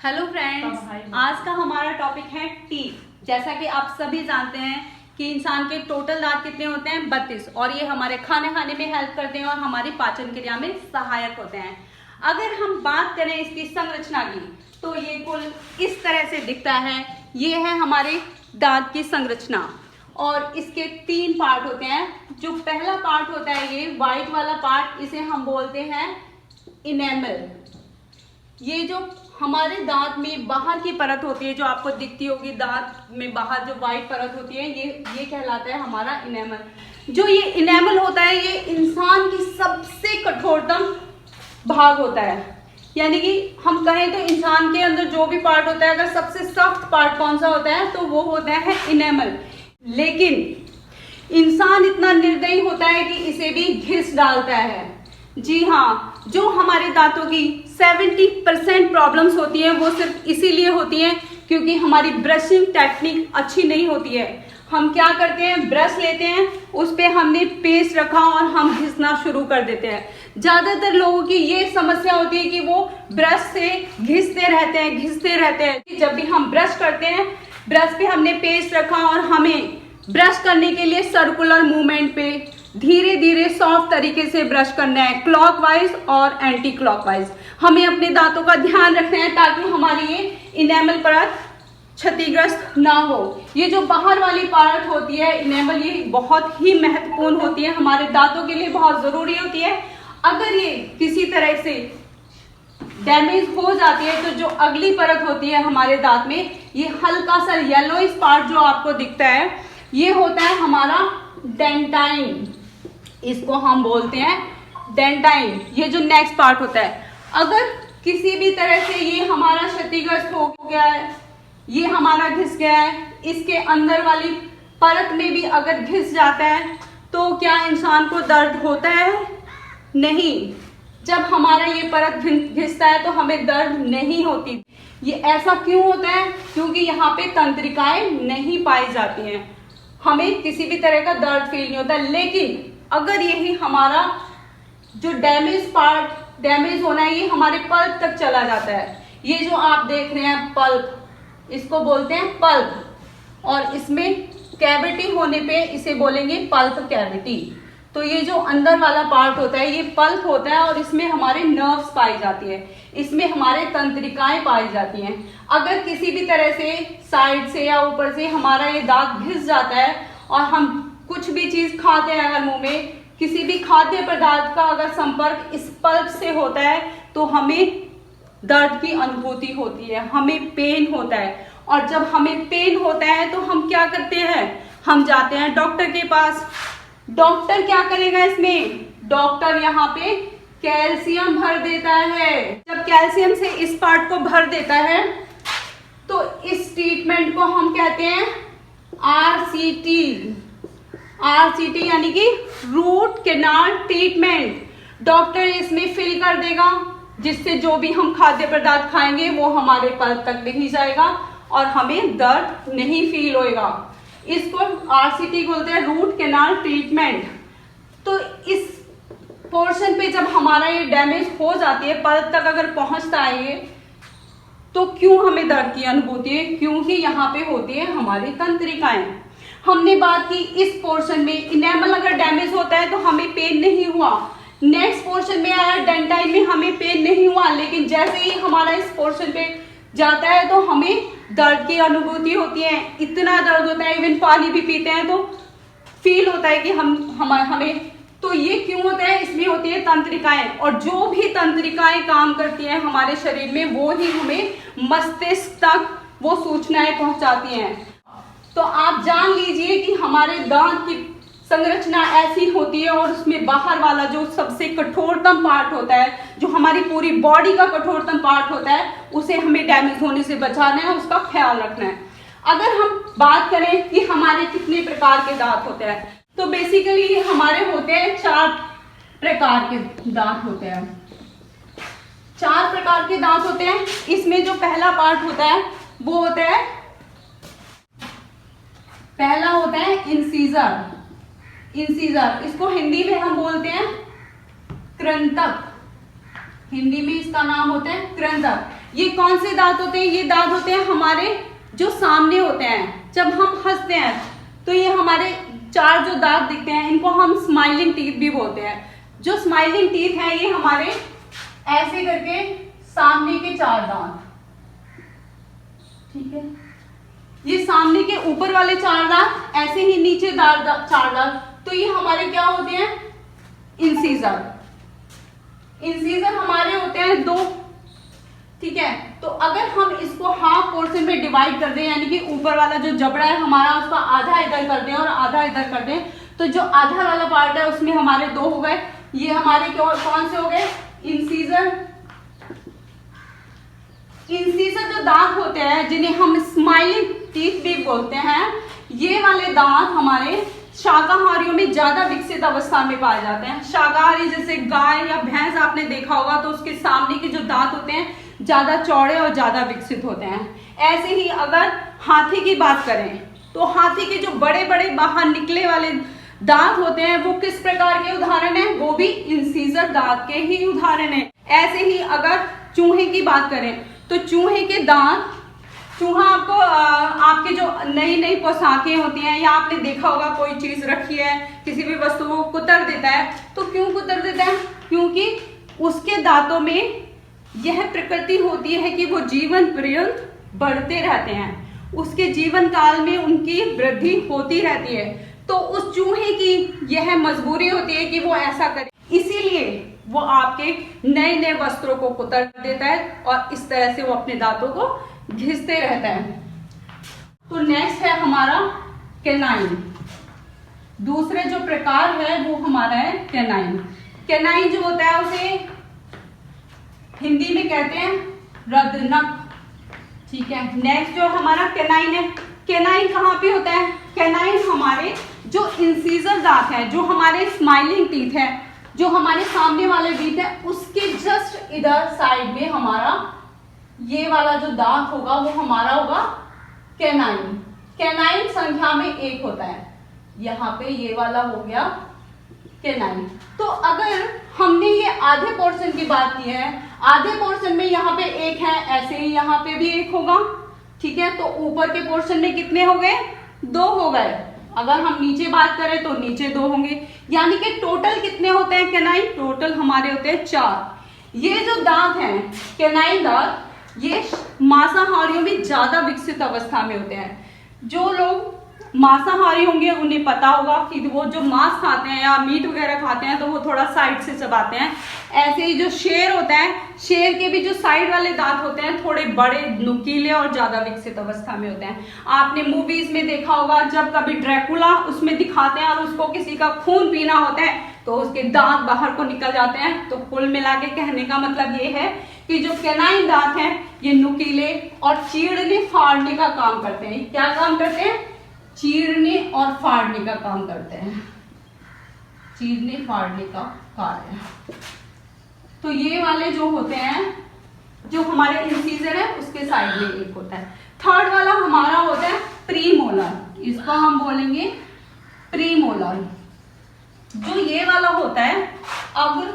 Hello friends, आज का हमारा टॉपिक है टीथ। जैसा कि आप सभी जानते हैं कि इंसान के टोटल दांत कितने होते हैं 32, और ये हमारे खाने खाने में हेल्प करते हैं और हमारी पाचन क्रिया में सहायक होते हैं। अगर हम बात करें इसकी संरचना की तो ये कुल इस तरह से दिखता है। ये है हमारे दांत की संरचना और इसके 3 पार्ट होते हैं। जो पहला पार्ट होता है ये व्हाइट वाला पार्ट, इसे हम बोलते हैं इनेमल। ये जो हमारे दांत में बाहर की परत होती है, जो आपको दिखती होगी दांत में बाहर जो व्हाइट परत होती है, ये कहलाता है हमारा इनेमल। जो ये इनेमल होता है ये इंसान की सबसे कठोरतम भाग होता है। यानी कि हम कहें तो इंसान के अंदर जो भी पार्ट होता है, अगर सबसे सख्त पार्ट कौन सा होता है तो वो होता है इनेमल। लेकिन इंसान इतना निर्दयी होता है कि इसे भी घिस डालता है। जी हाँ, जो हमारे दांतों की 70% प्रॉब्लम्स होती हैं वो सिर्फ इसीलिए होती हैं क्योंकि हमारी ब्रशिंग टेक्निक अच्छी नहीं होती है। हम क्या करते हैं, ब्रश लेते हैं, उस पे हमने पेस्ट रखा और हम घिसना शुरू कर देते हैं। ज्यादातर लोगों की ये समस्या होती है कि वो ब्रश से घिसते रहते हैं। जब भी हम ब्रश करते हैं, ब्रश पे हमने पेस्ट रखा और हमें ब्रश करने के लिए सर्कुलर मूवमेंट पे धीरे धीरे सॉफ्ट तरीके से ब्रश करना है, क्लॉकवाइज और एंटी क्लॉकवाइज। हमें अपने दांतों का ध्यान रखना है ताकि हमारी ये इनेमल परत क्षतिग्रस्त ना हो। ये जो बाहर वाली परत होती है इनेमल, ये बहुत ही महत्वपूर्ण होती है, हमारे दांतों के लिए बहुत जरूरी होती है। अगर ये किसी तरह से डैमेज हो जाती है तो जो अगली परत होती है हमारे दांत में, ये हल्का सा येलोइश पार्ट जो आपको दिखता है, ये होता है हमारा डेंटाइन। इसको हम बोलते हैं डेंटाइन। ये जो नेक्स्ट पार्ट होता है, अगर किसी भी तरह से ये हमारा क्षतिग्रस्त हो गया है, ये हमारा घिस गया है, इसके अंदर वाली परत में भी अगर घिस जाता है तो क्या इंसान को दर्द होता है? नहीं। जब हमारा ये परत घिसता है तो हमें दर्द नहीं होती। ये ऐसा क्यों होता है? क्योंकि यहाँ पे तंत्रिकाएं नहीं पाई जाती हैं, हमें किसी भी तरह का दर्द फील नहीं होता। लेकिन अगर यही हमारा जो डैमेज होना है ये हमारे पल्प तक चला जाता है, ये जो आप देख रहे हैं पल्प, इसको बोलते हैं पल्प, और इसमें कैविटी होने पे इसे बोलेंगे पल्प कैविटी। तो ये जो अंदर वाला पार्ट होता है ये पल्प होता है और इसमें हमारे नर्व्स पाई जाती है, इसमें हमारे तंत्रिकाएं पाई जाती हैं। अगर किसी भी तरह से साइड से या ऊपर से हमारा ये दांत घिस जाता है और हम कुछ भी चीज खाते हैं, अगर मुंह में किसी भी खाद्य पदार्थ का अगर संपर्क इस पल्प से होता है तो हमें दर्द की अनुभूति होती है, हमें पेन होता है। और जब हमें पेन होता है तो हम क्या करते हैं, हम जाते हैं डॉक्टर के पास। डॉक्टर क्या करेगा इसमें? डॉक्टर यहाँ पे कैल्शियम भर देता है। जब कैल्शियम से इस पार्ट को भर देता है तो इस ट्रीटमेंट को हम कहते हैं आरसीटी। आरसीटी यानी कि रूट कैनाल ट्रीटमेंट। डॉक्टर इसमें फिल कर देगा जिससे जो भी हम खाद्य पदार्थ खाएंगे वो हमारे पल्प तक नहीं जाएगा और हमें दर्द नहीं फील होएगा। इसको आरसीटी बोलते हैं, रूट कैनाल ट्रीटमेंट। तो इस पोर्शन पे जब हमारा ये डैमेज हो जाती है, पल्प तक अगर पहुंचता है ये, तो क्यों हमें दर्द की अनुभूति है? क्योंकि यहाँ पे होती है हमारी तंत्रिकाएं। हमने बात की इस पोर्शन में इनेमल अगर डैमेज होता है तो हमें पेन नहीं हुआ। नेक्स्ट पोर्शन में आया डेंटाइन में, हमें पेन नहीं हुआ। लेकिन जैसे ही हमारा इस पोर्शन पे जाता है तो हमें दर्द की अनुभूति होती है। इतना दर्द होता है, इवन पानी भी पीते हैं तो फील होता है कि हमें। तो ये क्यों होता है? इसमें होती है तंत्रिकाएं, और जो भी तंत्रिकाएं काम करती हैं हमारे शरीर में वो ही हमें मस्तिष्क तक वो सूचनाएं पहुंचाती हैं। तो आप जान लीजिए कि हमारे दांत की संरचना ऐसी होती है और उसमें बाहर वाला जो सबसे कठोरतम पार्ट होता है, जो हमारी पूरी बॉडी का कठोरतम पार्ट होता है, उसे हमें डैमेज होने से बचाना है, उसका ख्याल रखना है। अगर हम बात करें कि हमारे कितने प्रकार के दांत होते हैं, तो बेसिकली हमारे होते हैं 4 प्रकार के दांत होते हैं। 4 प्रकार के दांत होते हैं। इसमें जो पहला पार्ट होता है वो होता है, पहला होता है इंसीजर। इंसीजर, इसको हिंदी में हम बोलते हैं कृंतक। हिंदी में इसका नाम होता है कृंतक। ये कौन से दांत होते हैं? ये दांत होते हैं हमारे जो सामने होते हैं। जब हम हंसते हैं तो ये हमारे 4 जो दांत दिखते हैं इनको हम स्माइलिंग टीथ भी बोलते हैं। जो स्माइलिंग टीथ है ये हमारे ऐसे करके सामने के 4 दांत, ठीक है। ये सामने के ऊपर वाले 4 दांत, ऐसे ही नीचे 4 दांत, तो ये हमारे क्या होते हैं? इंसीजर। इंसीजर हमारे होते हैं 2, ठीक है। तो अगर हम इसको हाफ पोर्शन में डिवाइड कर दें, यानी कि ऊपर वाला जो जबड़ा है हमारा उसका आधा इधर कर दें और आधा इधर कर दें, तो जो आधा वाला पार्ट है उसमें हमारे 2 हो गए। ये हमारे कौन से हो गए? इंसीजर। इंसीजर जो दांत होते हैं जिन्हें हम स्माइलिंग टीथ भी बोलते हैं, ये वाले दांत हमारे शाकाहारियों में ज्यादा विकसित अवस्था में पाए जाते हैं। शाकाहारी जैसे गाय या भैंस आपने देखा होगा तो उसके सामने के जो दांत होते हैं ज्यादा चौड़े और ज्यादा विकसित होते हैं। ऐसे ही अगर हाथी की बात करें तो हाथी के जो बड़े बड़े बाहर निकले वाले दांत होते हैं वो किस प्रकार के उदाहरण है? वो भी इंसीजर दांत के ही उदाहरण है। ऐसे ही अगर चूहे की बात करें तो चूहे के दांत, चूहा आपको आपके जो नई नई पोशाकें होती हैं या आपने देखा होगा कोई चीज रखी है, किसी भी वस्तु को कुतर देता है, तो क्यों कुतर देता है? क्योंकि उसके दांतों में यह प्रकृति होती है कि वो जीवन पर्यंत बढ़ते रहते हैं, उसके जीवन काल में उनकी वृद्धि होती रहती है। तो उस चूहे की यह मजबूरी होती है कि वो ऐसा करे, इसीलिए वो आपके नए नए वस्त्रों को कुतर देता है और इस तरह से वो अपने दांतों को घिसते रहता है। तो नेक्स्ट है हमारा कैनाइन। दूसरे जो प्रकार है वो हमारा है कैनाइन। कैनाइन जो होता है उसे हिंदी में कहते हैं रदनक, ठीक है। नेक्स्ट जो हमारा कैनाइन है, कैनाइन कहाँ पे होता है? कैनाइन हमारे जो इंसीजर दांत है, जो हमारे स्माइलिंग टीथ है, जो हमारे सामने वाले टीथ है, उसके जस्ट इधर साइड में हमारा ये वाला जो दांत होगा वो हमारा होगा कैनाइन। कैनाइन संख्या में 1 होता है। यहाँ पे ये वाला हो गया कैनाइन। तो अगर हमने ये आधे पोर्शन की बात की है, आधे पोर्शन में यहाँ पे 1 है, ऐसे ही यहाँ पे भी 1 होगा, ठीक है। तो ऊपर के पोर्शन में कितने हो गए? 2 हो गए। अगर हम नीचे बात करें तो नीचे 2 होंगे, यानी कि टोटल कितने होते हैं कैनाइन? टोटल हमारे होते हैं 4। ये जो दांत हैं कैनाइन दांत, ये मांसाहारियों में ज्यादा विकसित अवस्था में होते हैं। जो लोग मांसाहारी होंगे उन्हें पता होगा कि वो जो मांस खाते हैं या मीट वगैरह खाते हैं तो वो थोड़ा साइड से चबाते हैं। ऐसे ही जो शेर होता है, शेर के भी जो साइड वाले दांत होते हैं थोड़े बड़े, नुकीले और ज्यादा विकसित अवस्था में होते हैं। आपने मूवीज में देखा होगा जब कभी ड्रैकुला उसमें दिखाते हैं और उसको किसी का खून पीना होता है तो उसके दांत बाहर को निकल जाते हैं। तो कुल मिला के कहने का मतलब ये है कि जो कैनाइन दांत हैं ये नुकीले और चीरने फाड़ने का काम करते हैं। क्या काम करते हैं? चीरने और फाड़ने का काम करते हैं, चीरने फाड़ने का कार्य। तो ये वाले जो होते हैं, जो हमारे इंसीजर है उसके साइड में 1 होता है। थर्ड वाला हमारा होता है प्रीमोलर, इसको हम बोलेंगे प्रीमोलर। जो ये वाला होता है अग्र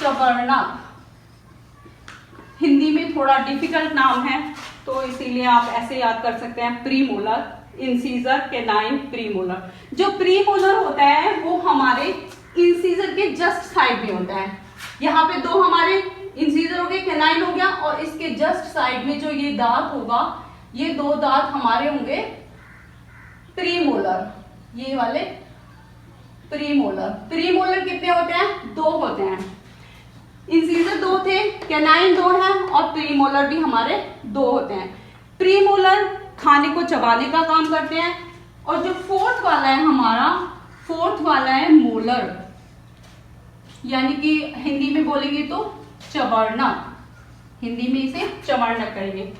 चवर्णक, हिंदी में थोड़ा डिफिकल्ट नाम है तो इसीलिए आप ऐसे याद कर सकते हैं, प्रीमोलर, इंसीजर, कैनाइन, प्रीमोलर। जो प्रीमोलर होता है वो हमारे इंसीजर के जस्ट साइड में होता है। यहाँ पे 2 हमारे इंसीजर हो गए, कैनाइन हो गया, और इसके जस्ट साइड में जो ये दांत होगा, ये 2 दांत हमारे होंगे प्रीमोलर, ये वाले प्रीमोलर। प्रीमोलर कितने होते हैं? 2 होते हैं। इंसीजर 2 थे, कैनाइन 2 है और प्रीमोलर भी हमारे 2 होते हैं। प्रीमोलर खाने को चबाने का काम करते हैं, और जो फोर्थ वाला है हमारा, फोर्थ वाला है मोलर, यानी कि हिंदी में बोलेंगे तो चबर्णक, हिंदी में इसे चबर्णक करेंगे।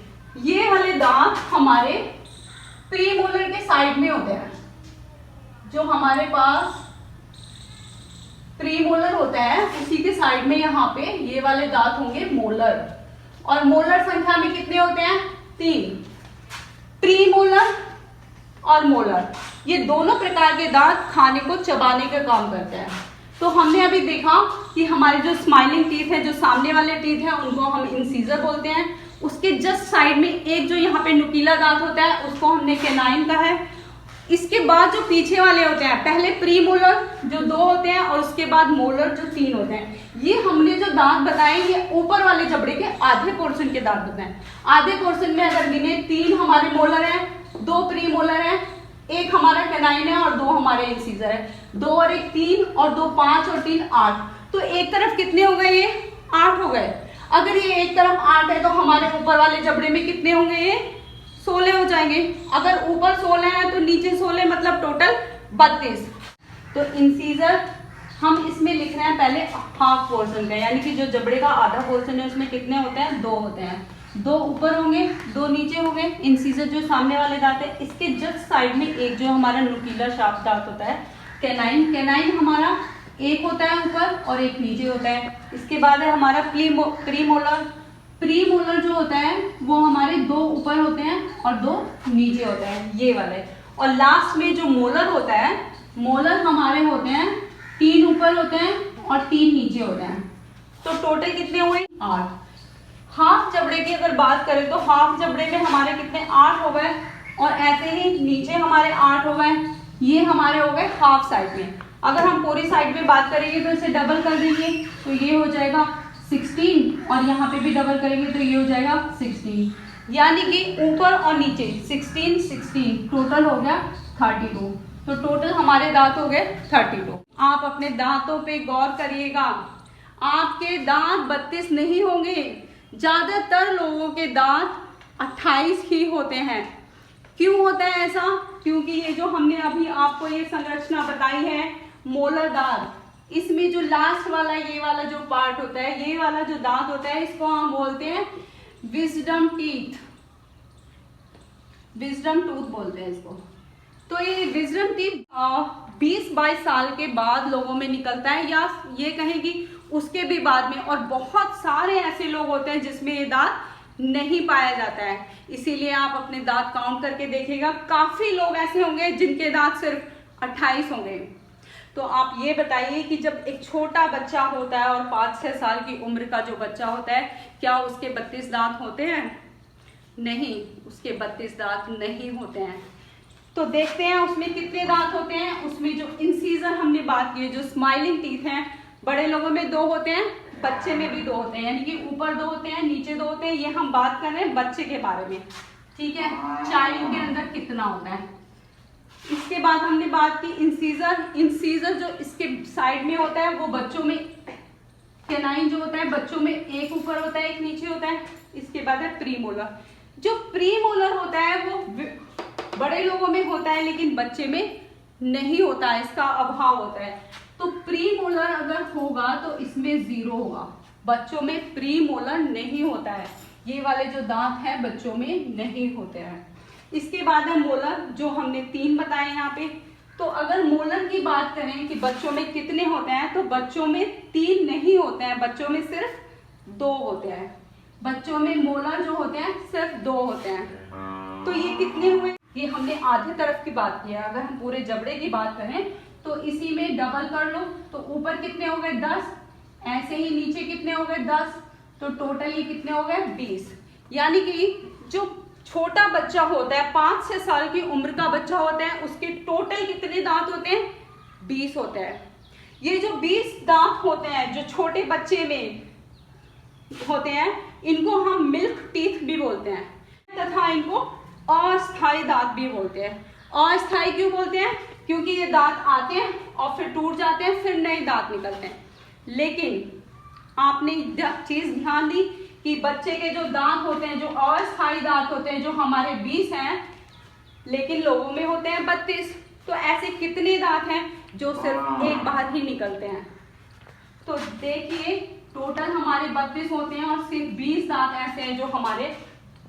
ये वाले दांत हमारे प्रीमोलर के साइड में होते हैं। जो हमारे पास प्रीमोलर होता है उसी के साइड में यहाँ पे ये वाले दांत होंगे मोलर, और मोलर संख्या में कितने होते हैं? 3। प्रीमोलर और मोलर, ये दोनों प्रकार के दांत खाने को चबाने का काम करते हैं। तो हमने अभी देखा कि हमारे जो स्माइलिंग टीथ है, जो सामने वाले टीथ है, उनको हम इंसीजर बोलते हैं। उसके जस्ट साइड में एक जो यहाँ पे नुकीला दांत होता है उसको हमने कैनाइन कहा है। इसके बाद जो पीछे वाले होते हैं, पहले प्री मोलर जो 2 होते हैं और उसके बाद मोलर जो 3 होते हैं। ये हमने जो दांत बताए ये ऊपर वाले जबड़े के आधे पोर्शन के दांत बताए। आधे पोर्शन में अगर गिने 3 हमारे मोलर हैं, 2 प्री मोलर हैं, 1 हमारा कैनाइन है और 2 हमारे इंसीजर है। 2 और 1 3 और 2 5 और 3 8। तो एक तरफ कितने हो गए? ये 8 हो गए। अगर ये एक तरफ 8 है तो हमारे ऊपर वाले जबड़े में कितने होंगे? ये 16 हो जाएंगे। अगर ऊपर 16 है तो नीचे 16, मतलब टोटल 32। तो इंसीजर हम इसमें लिख रहे हैं पहले हाफ पोर्शन का, यानी कि जो जबड़े का आधा पोर्शन है उसमें कितने होते हैं? 2 होते हैं। 2 ऊपर होंगे, 2 नीचे होंगे। इंसीजर जो सामने वाले दांत है, इसके जस्ट साइड में एक जो हमारा नुकीला शार्प दांत होता है कैनाइन। कैनाइन हमारा एक होता है ऊपर और एक नीचे होता है। इसके बाद है हमारा प्रीमोलर। प्रीमोलर जो होता है वो हमारे 2 ऊपर होते हैं और 2 नीचे होते हैं, ये वाले। और लास्ट में जो मोलर होता है, मोलर हमारे होते हैं 3 ऊपर होते हैं और 3 नीचे होते हैं। तो टोटल कितने हुए? 8। हाफ जबड़े की अगर बात करें तो हाफ जबड़े में हमारे कितने? 8 हो गए। और ऐसे ही नीचे हमारे 8 हो गए। ये हमारे हो गए हाफ साइड में। अगर हम पूरी साइड में बात करेंगे तो इसे डबल कर देंगे तो ये हो जाएगा 16, और यहाँ पे भी डबल करेंगे तो ये हो जाएगा 16। यानी कि ऊपर और नीचे 16 टोटल हो गया 32। तो टोटल हमारे दांत हो गए 32। आप अपने दांतों पे गौर करिएगा, आपके दांत 32 नहीं होंगे। ज्यादातर लोगों के दांत 28 ही होते हैं। क्यों होता है ऐसा? क्योंकि ये जो हमने अभी आपको ये संरचना बताई है मोलर दांत, इसमें जो लास्ट वाला ये वाला जो पार्ट होता है, ये वाला जो दांत होता है, इसको हम बोलते हैं विजडम टीथ, विजडम टूथ बोलते हैं इसको। तो ये विजडम टीथ 20-22 साल के बाद लोगों में निकलता है, या ये कहें कि उसके भी बाद में। और बहुत सारे ऐसे लोग होते हैं जिसमें ये दांत नहीं पाया जाता है। इसीलिए आप अपने दांत काउंट करके देखिएगा, काफी लोग ऐसे होंगे जिनके दांत सिर्फ 28 होंगे। तो आप ये बताइए कि जब एक छोटा बच्चा होता है और 5-6 साल की उम्र का जो बच्चा होता है, क्या उसके 32 दांत होते हैं? नहीं, उसके 32 दांत नहीं होते हैं। तो देखते हैं उसमें कितने दांत होते हैं। उसमें जो इंसीजर हमने बात की है, जो स्माइलिंग टीथ हैं, बड़े लोगों में 2 होते हैं, बच्चे में भी 2 होते हैं, यानी कि ऊपर 2 होते हैं, नीचे 2 होते हैं। ये हम बात कर रहे हैं बच्चे के बारे में, ठीक है? चाइल्ड के अंदर कितना होता है। इसके बाद हमने बात की इंसीजर जो इसके साइड में होता है वो बच्चों में, कैनाइन जो होता है बच्चों में एक ऊपर होता है एक नीचे होता है। इसके बाद है प्रीमोलर। जो प्रीमोलर होता है वो बड़े लोगों में होता है लेकिन बच्चे में नहीं होता है, इसका अभाव होता है। तो प्रीमोलर अगर होगा तो इसमें 0 होगा, बच्चों में प्रीमोलर नहीं होता है। ये वाले जो दांत हैं बच्चों में नहीं होते हैं। इसके बाद है मोलर, जो हमने 3 बताए यहाँ पे। तो अगर मोलर की बात करें कि बच्चों में कितने होते हैं, तो बच्चों में 3 नहीं होते हैं, बच्चों में सिर्फ 2 होते हैं। बच्चों में मोलर जो होते हैं सिर्फ 2 होते हैं। तो ये कितने हुए? ये हमने आधे तरफ की बात की है। अगर हम पूरे जबड़े की बात करें तो इसी में डबल कर लो, तो ऊपर कितने हो गए? 10। ऐसे ही नीचे कितने हो गए? 10। तो टोटल ये कितने हो गए? 20। यानी कि जो छोटा बच्चा होता है, 5-6 साल की उम्र का बच्चा होता है, उसके टोटल कितने दांत होते हैं? 20 होते हैं। ये जो 20 दांत होते हैं जो छोटे बच्चे में होते हैं, इनको हम मिल्क टीथ भी बोलते हैं, तथा इनको अस्थायी दांत भी बोलते हैं। अस्थायी क्यों बोलते हैं? क्योंकि ये दांत आते हैं और फिर टूट जाते हैं, फिर नए दांत निकलते हैं। लेकिन आपने चीज ध्यान दी कि बच्चे के जो दांत होते हैं, जो अस्थायी दांत होते हैं, जो हमारे 20 हैं, लेकिन लोगों में होते हैं 32। तो ऐसे कितने दांत हैं जो सिर्फ एक बार ही निकलते हैं? तो देखिए टोटल हमारे 32 होते हैं और सिर्फ 20 दांत ऐसे हैं जो हमारे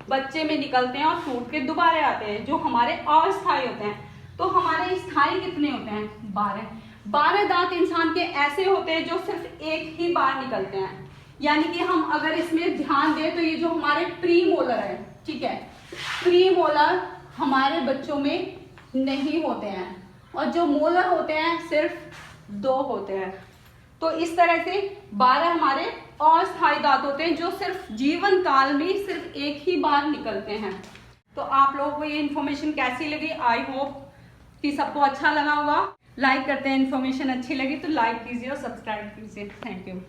बच्चे में निकलते हैं और टूट के दोबारा आते हैं, जो हमारे अस्थायी होते हैं। तो हमारे स्थायी कितने होते हैं? 12 दांत इंसान के ऐसे होते हैं जो सिर्फ एक ही बार निकलते हैं। यानी कि हम अगर इसमें ध्यान दें तो ये जो हमारे प्रीमोलर है, ठीक है, प्रीमोलर हमारे बच्चों में नहीं होते हैं, और जो मोलर होते हैं सिर्फ 2 होते हैं। तो इस तरह से 12 हमारे अस्थायी दांत होते हैं जो सिर्फ जीवन काल में सिर्फ एक ही बार निकलते हैं। तो आप लोगों को ये इन्फॉर्मेशन कैसी लगी? आई होप कि सबको अच्छा लगा होगा। लाइक करते हैं, इन्फॉर्मेशन अच्छी लगी तो लाइक कीजिए और सब्सक्राइब कीजिए। Thank you.